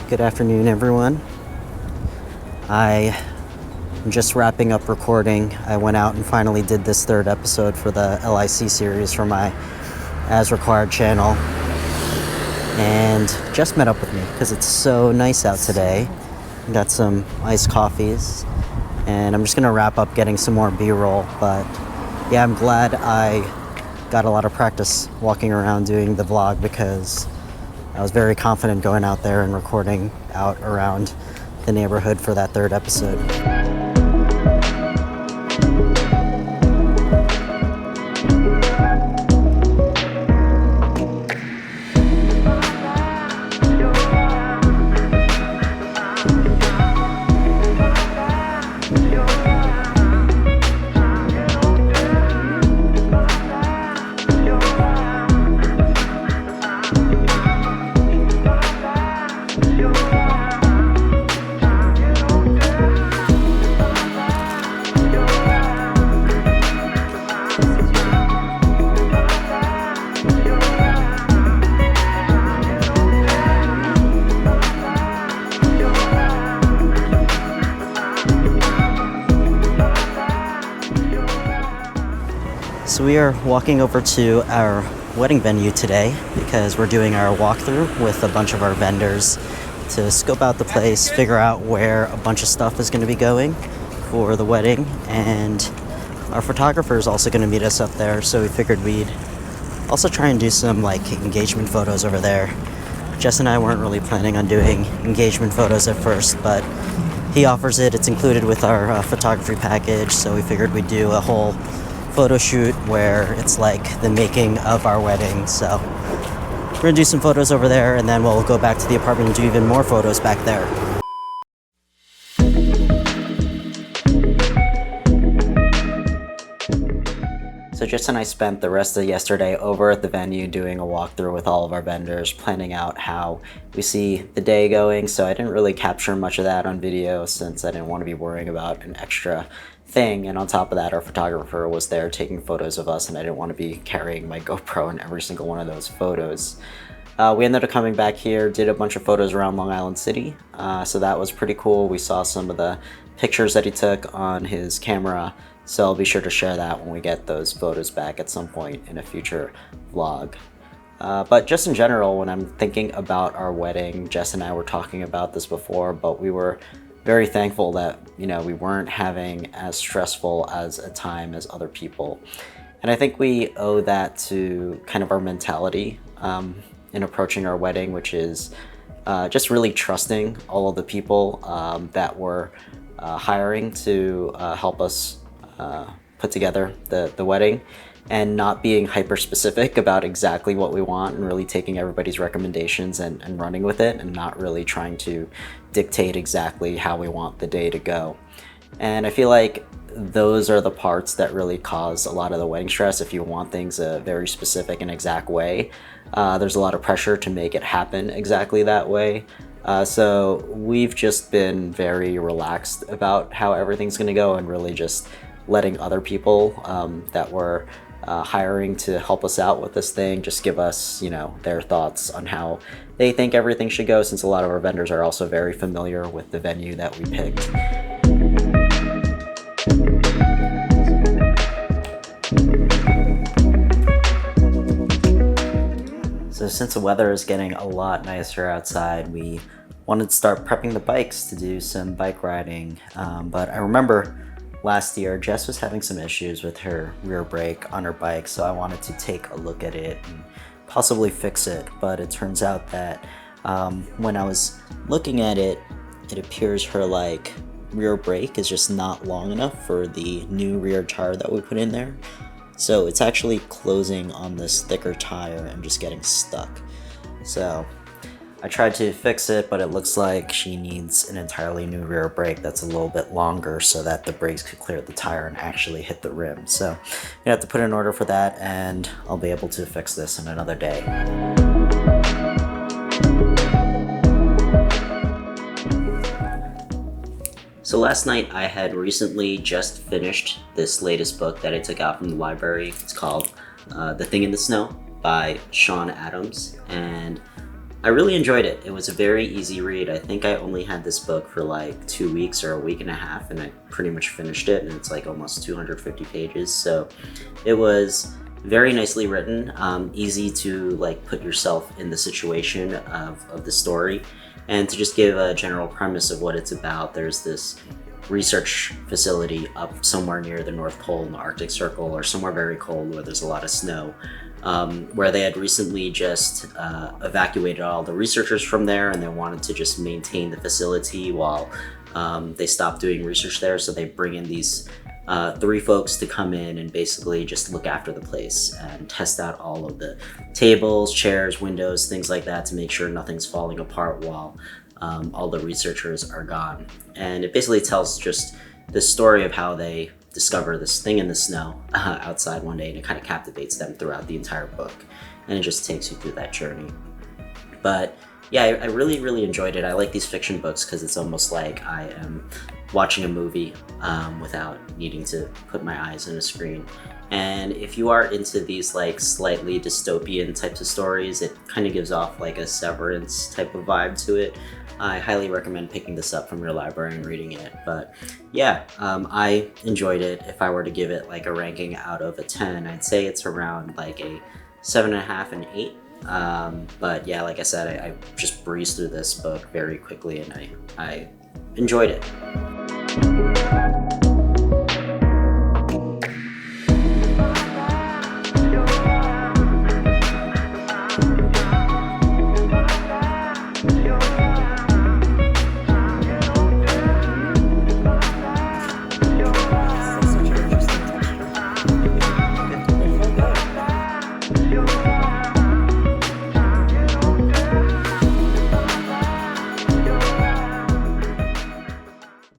Good afternoon, everyone. I'm just wrapping up recording. I went out and finally did this third episode for the LEYEC series for my As Required channel. And Jess met up with me because it's so nice out today. Got some iced coffees. And I'm just going to wrap up getting some more B-roll. But yeah, I'm glad I got a lot of practice walking around doing the vlog because I was very confident going out there and recording out around the neighborhood for that third episode. So we are walking over to our wedding venue today because we're doing our walkthrough with a bunch of our vendors to scope out the place, figure out where a bunch of stuff is going to be going for the wedding, and our photographer is also going to meet us up there, so we figured we'd also try and do some engagement photos over there. Jess and I weren't really planning on doing engagement photos at first, but he offers it. It's included with our photography package, so we figured we'd do a whole photo shoot where it's like the making of our wedding. So we're gonna do some photos over there, and then we'll go back to the apartment and do even more photos back there. So Jess and I spent the rest of yesterday over at the venue doing a walkthrough with all of our vendors, planning out how we see the day going. So I didn't really capture much of that on video since I didn't want to be worrying about an extra thing. And on top of that, our photographer was there taking photos of us, and I didn't want to be carrying my GoPro in every single one of those photos. We ended up coming back here, did a bunch of photos around Long Island City. So that was pretty cool. We saw some of the pictures that he took on his camera. So I'll be sure to share that when we get those photos back at some point in a future vlog. But just in general, when I'm thinking about our wedding, Jess and I were talking about this before, but we were very thankful that, we weren't having as stressful as a time as other people. And I think we owe that to kind of our mentality in approaching our wedding, which is just really trusting all of the people that we're hiring to help us put together the wedding, and not being hyper specific about exactly what we want, and really taking everybody's recommendations and running with it, and not really trying to dictate exactly how we want the day to go. And I feel like those are the parts that really cause a lot of the wedding stress. If you want things a very specific and exact way, there's a lot of pressure to make it happen exactly that way. So we've just been very relaxed about how everything's going to go, and really just letting other people that we're hiring to help us out with this thing just give us, their thoughts on how they think everything should go, since a lot of our vendors are also very familiar with the venue that we picked. So since the weather is getting a lot nicer outside, we wanted to start prepping the bikes to do some bike riding. But I remember last year, Jess was having some issues with her rear brake on her bike, so I wanted to take a look at it and possibly fix it. But it turns out that when I was looking at it, it appears her rear brake is just not long enough for the new rear tire that we put in there. So it's actually closing on this thicker tire and just getting stuck. So I tried to fix it, but it looks like she needs an entirely new rear brake that's a little bit longer so that the brakes could clear the tire and actually hit the rim. So I'm gonna have to put an order for that, and I'll be able to fix this in another day. So last night I had recently just finished this latest book that I took out from the library. It's called The Thing in the Snow by Sean Adams, and I really enjoyed it. It was a very easy read. I think I only had this book for like 2 weeks or a week and a half, and I pretty much finished it, and it's like almost 250 pages. So it was very nicely written, easy to like put yourself in the situation of the story, and to just give a general premise of what it's about. There's this research facility up somewhere near the North Pole in the Arctic Circle, or somewhere very cold where there's a lot of snow, where they had recently just evacuated all the researchers from there, and they wanted to just maintain the facility while they stopped doing research there. So they bring in these three folks to come in and basically just look after the place and test out all of the tables, chairs, windows, things like that, to make sure nothing's falling apart while all the researchers are gone. And it basically tells just the story of how they discover this thing in the snow outside one day, and it kind of captivates them throughout the entire book, and it just takes you through that journey. But yeah, I really, really enjoyed it. I like these fiction books because it's almost like I am watching a movie without needing to put my eyes on a screen. And if you are into these like slightly dystopian types of stories, it kind of gives off like a Severance type of vibe to it. I highly recommend picking this up from your library and reading it. But yeah, I enjoyed it. If I were to give it like a ranking out of a 10, I'd say it's around like a 7.5 and 8. But yeah, like I said, I just breezed through this book very quickly, and I enjoyed it.